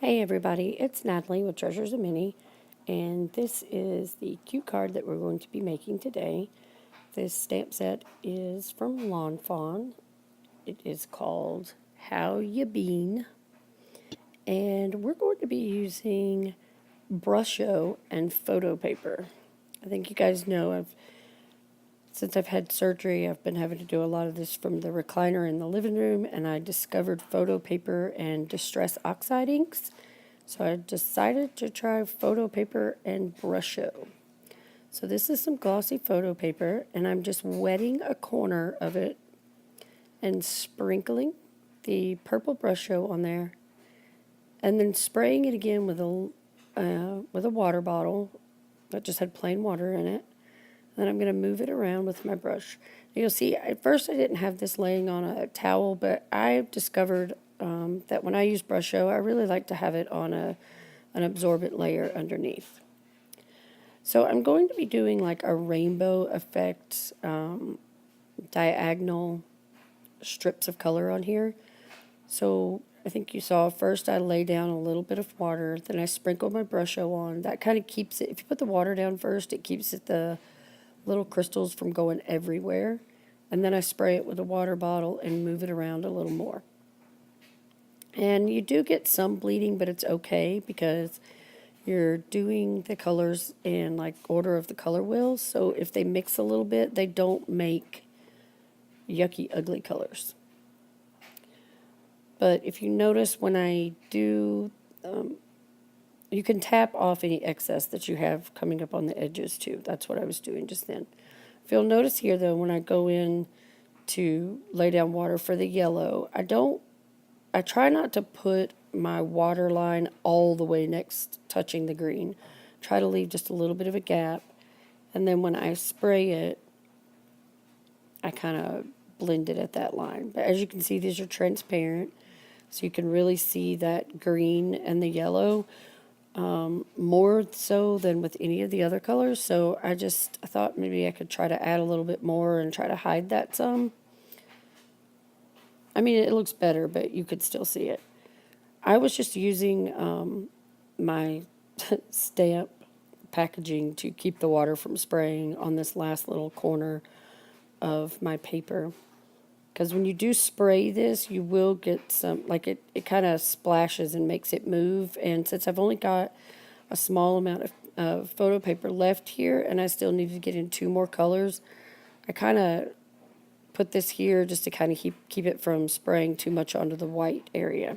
Hey everybody, it's Natalie with Treasures of Mini, and this is the cue card that we're going to be making today. This stamp set is from Lawn Fawn. It is called How Ya Been, and we're going to be using Brusho and photo paper. I think you guys know since I've had surgery, I've been having to do a lot of this from the recliner in the living room, and I discovered photo paper and Distress Oxide inks. So I decided to try photo paper and Brusho. So this is some glossy photo paper, and I'm just wetting a corner of it and sprinkling the purple Brusho on there, and then spraying it again with a water bottle that just had plain water in it. Then I'm going to move it around with my brush. You'll see, at first I didn't have this laying on a towel, but I've discovered that when I use Brusho, I really like to have it on an absorbent layer underneath. So I'm going to be doing like a rainbow effect, diagonal strips of color on here. So I think you saw first I lay down a little bit of water, then I sprinkle my Brusho on. That kind of keeps it, if you put the water down first, it keeps the little crystals from going everywhere. And then I spray it with a water bottle and move it around a little more. And you do get some bleeding, but it's okay because you're doing the colors in like order of the color wheels. So if they mix a little bit, they don't make yucky, ugly colors. But if you notice when I do, you can tap off any excess that you have coming up on the edges too. That's what I was doing just then. If you'll notice here though, when I go in to lay down water for the yellow, I try not to put my water line all the way next touching the green. Try to leave just a little bit of a gap. And then when I spray it, I kind of blend it at that line. But as you can see, these are transparent. So you can really see that green and the yellow more so than with any of the other colors. So I thought maybe I could try to add a little bit more and try to hide that some. I mean, it looks better, but you could still see it. I was just using my stamp packaging to keep the water from spraying on this last little corner of my paper. Because when you do spray this, you will get some, like it kind of splashes and makes it move. And since I've only got a small amount of photo paper left here, and I still need to get in 2 more colors, I kind of put this here just to kind of keep it from spraying too much onto the white area.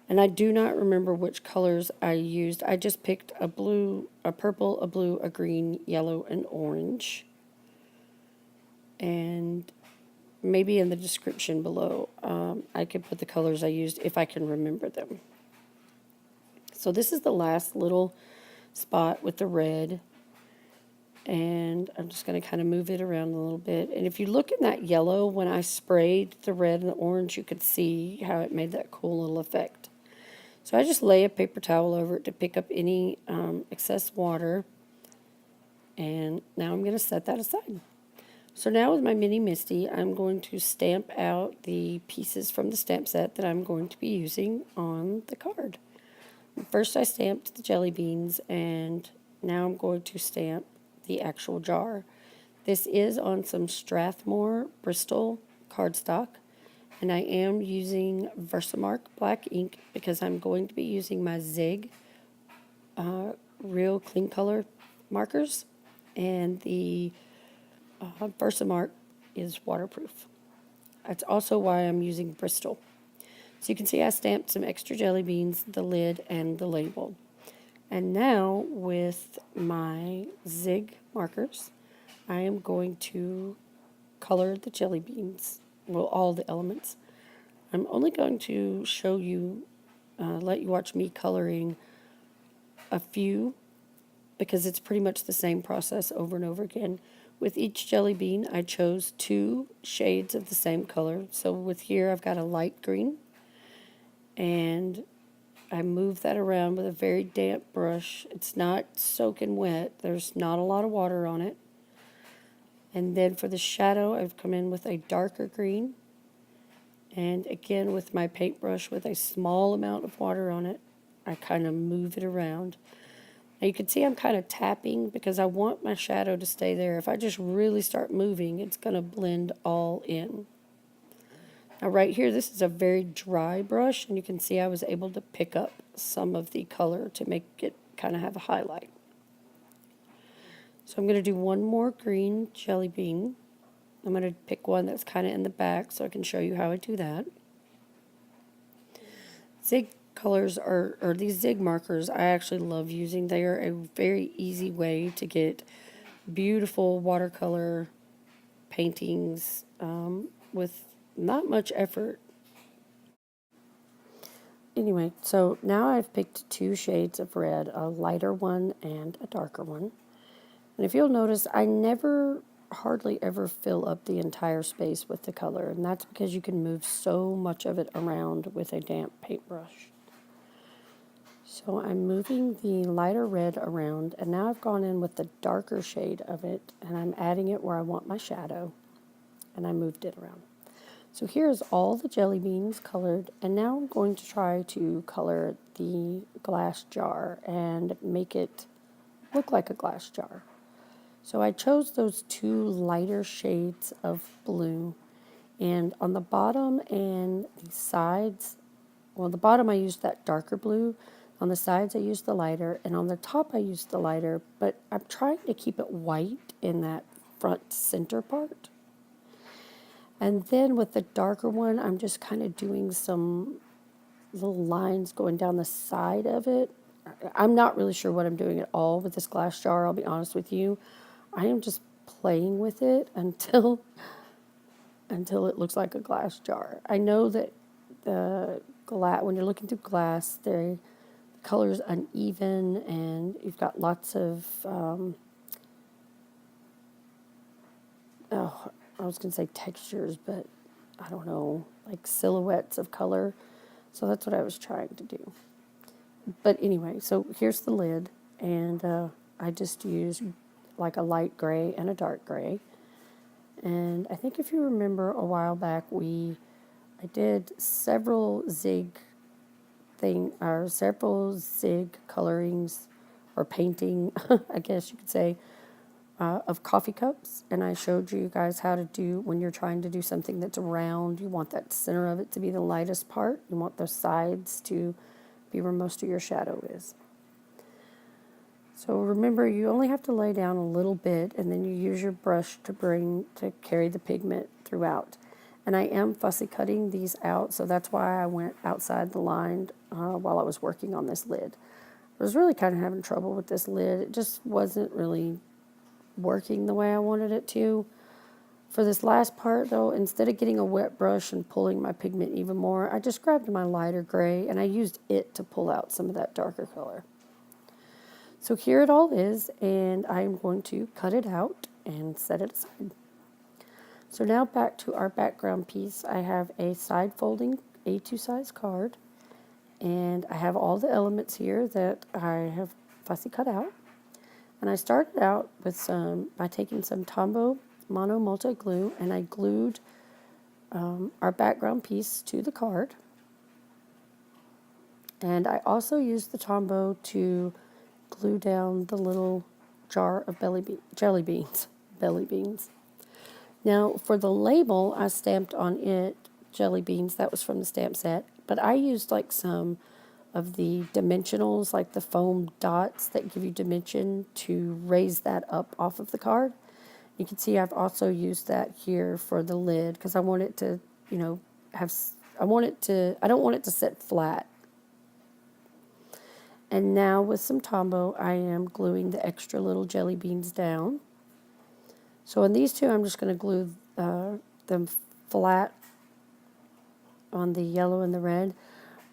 And I do not remember which colors I used. I just picked a blue, a purple, a blue, a green, yellow, and orange. And maybe in the description below, I could put the colors I used if I can remember them. So this is the last little spot with the red. And I'm just going to kind of move it around a little bit. And if you look in that yellow, when I sprayed the red and the orange, you could see how it made that cool little effect. So I just lay a paper towel over it to pick up any excess water. And now I'm going to set that aside. So now with my Mini Misty, I'm going to stamp out the pieces from the stamp set that I'm going to be using on the card. First I stamped the jelly beans, and now I'm going to stamp the actual jar. This is on some Strathmore Bristol cardstock, and I am using Versamark black ink because I'm going to be using my Zig Real Clean Color markers, and the Versamark is waterproof. That's also why I'm using Bristol. So you can see I stamped some extra jelly beans, the lid, and the label. And now with my Zig markers, I am going to color the jelly beans, well, all the elements. I'm only going to show you, let you watch me coloring a few, because it's pretty much the same process over and over again. With each jelly bean, I chose 2 shades of the same color. So with here, I've got a light green, and I move that around with a very damp brush. It's not soaking wet. There's not a lot of water on it. And then for the shadow, I've come in with a darker green, And again, with my paintbrush with a small amount of water on it, I kind of move it around. Now you can see I'm kind of tapping because I want my shadow to stay there. If I just really start moving, it's going to blend all in. Now right here, this is a very dry brush, and you can see I was able to pick up some of the color to make it kind of have a highlight. So I'm going to do one more green jelly bean. I'm going to pick one that's kind of in the back so I can show you how I do that. Zig colors or these zig markers I actually love using. They are a very easy way to get beautiful watercolor paintings with not much effort. Anyway, so now I've picked two shades of red, a lighter one and a darker one. And if you'll notice, I never hardly ever fill up the entire space with the color, and that's because you can move so much of it around with a damp paintbrush. So I'm moving the lighter red around, and now I've gone in with the darker shade of it, and I'm adding it where I want my shadow, and I moved it around. So here's all the jelly beans colored, and now I'm going to try to color the glass jar and make it look like a glass jar. So I chose those two lighter shades of blue, and on the bottom and the sides, well, the bottom I used that darker blue, on the sides I used the lighter, and on the top I used the lighter, but I'm trying to keep it white in that front center part. And then with the darker one, I'm just kind of doing some little lines going down the side of it. I'm not really sure what I'm doing at all with this glass jar, I'll be honest with you. I am just playing with it until it looks like a glass jar. I know that the glass, when you're looking through glass, the color's uneven, and you've got lots of I was going to say textures, but I don't know, like silhouettes of color. So that's what I was trying to do. But anyway, so here's the lid, and I just used like a light gray and a dark gray. And I think if you remember a while back, I did several zig colorings or painting, I guess you could say, of coffee cups, and I showed you guys how to do, when you're trying to do something that's round, you want that center of it to be the lightest part. You want those sides to be where most of your shadow is. So remember, you only have to lay down a little bit, and then you use your brush to carry the pigment throughout. And I am fussy cutting these out, so that's why I went outside the line while I was working on this lid. I was really kind of having trouble with this lid. It just wasn't really working the way I wanted it to. For this last part though, instead of getting a wet brush and pulling my pigment even more, I just grabbed my lighter gray and I used it to pull out some of that darker color. So here it all is, and I'm going to cut it out and set it aside. So now back to our background piece. I have a side folding A2 size card, and I have all the elements here that I have fussy cut out. And I started out with by taking some Tombow Mono Multi Glue, and I glued our background piece to the card. And I also used the Tombow to glue down the little jar of jelly beans. Now for the label, I stamped on it jelly beans. That was from the stamp set, but I used like some of the dimensionals, like the foam dots that give you dimension, to raise that up off of the card. You can see I've also used that here for the lid because I want it to, I don't want it to sit flat. And now with some Tombow, I am gluing the extra little jelly beans down. So in these two, I'm just going to glue them flat on the yellow and the red.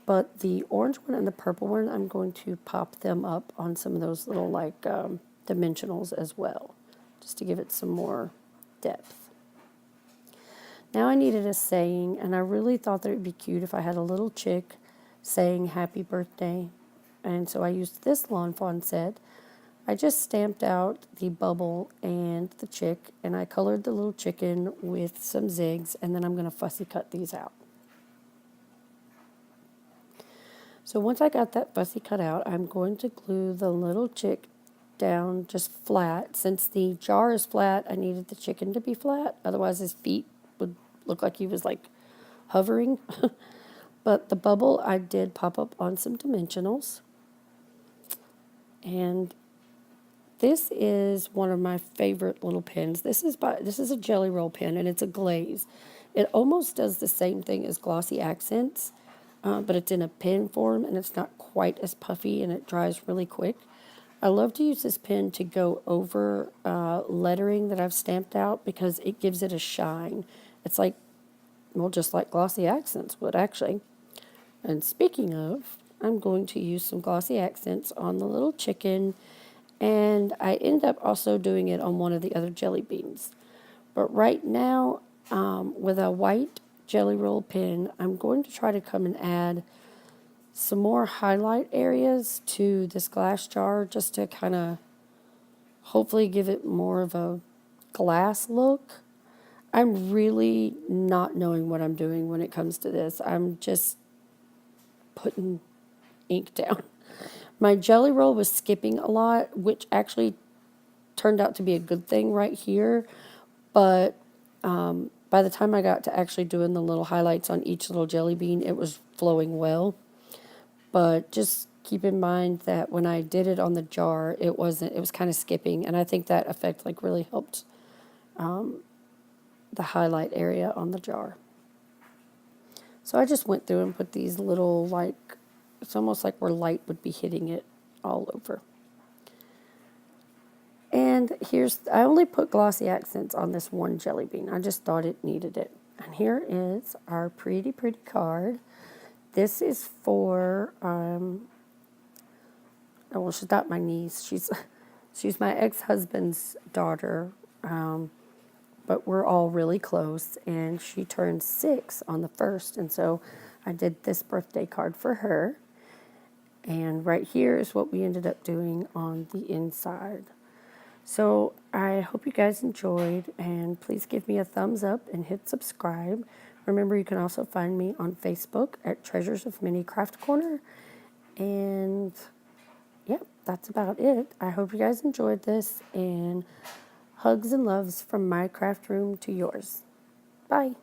But the orange one and the purple one, I'm going to pop them up on some of those little like dimensionals as well, just to give it some more depth. Now I needed a saying, and I really thought that it would be cute if I had a little chick saying happy birthday. And so I used this lawn fawn set. I just stamped out the bubble and the chick, and I colored the little chicken with some zigs, and then I'm going to fussy cut these out. So once I got that fussy cut out, I'm going to glue the little chick down just flat. Since the jar is flat, I needed the chicken to be flat. Otherwise, his feet would look like he was like hovering. But the bubble I did pop up on some dimensionals. And this is one of my favorite little pens. This is a Jelly Roll pen, and it's a glaze. It almost does the same thing as Glossy Accents, but it's in a pen form, and it's not quite as puffy, and it dries really quick. I love to use this pen to go over lettering that I've stamped out because it gives it a shine. It's like, well, just like Glossy Accents would, actually. And speaking of, I'm going to use some Glossy Accents on the little chicken, and I end up also doing it on one of the other jelly beans. But right now, with a white Jelly Roll pen, I'm going to try to come and add some more highlight areas to this glass jar just to kind of hopefully give it more of a glass look. I'm really not knowing what I'm doing when it comes to this. I'm just putting ink down. My Jelly Roll was skipping a lot, which actually turned out to be a good thing right here. But by the time I got to actually doing the little highlights on each little jelly bean, it was flowing well. But just keep in mind that when I did it on the jar, it was kind of skipping. And I think that effect like really helped the highlight area on the jar. So I just went through and put these little, like, it's almost like where light would be hitting it all over. And I only put Glossy Accents on this one jelly bean. I just thought it needed it. And here is our pretty, pretty card. This is for, oh, well, she's not my niece. She's my ex-husband's daughter. But we're all really close, and she turned 6 on the 1st, and so I did this birthday card for her. And right here is what we ended up doing on the inside. So I hope you guys enjoyed, and please give me a thumbs up and hit subscribe. Remember, you can also find me on Facebook at Treasures of Mini Craft Corner. And yeah, that's about it. I hope you guys enjoyed this, and hugs and loves from my craft room to yours. Bye.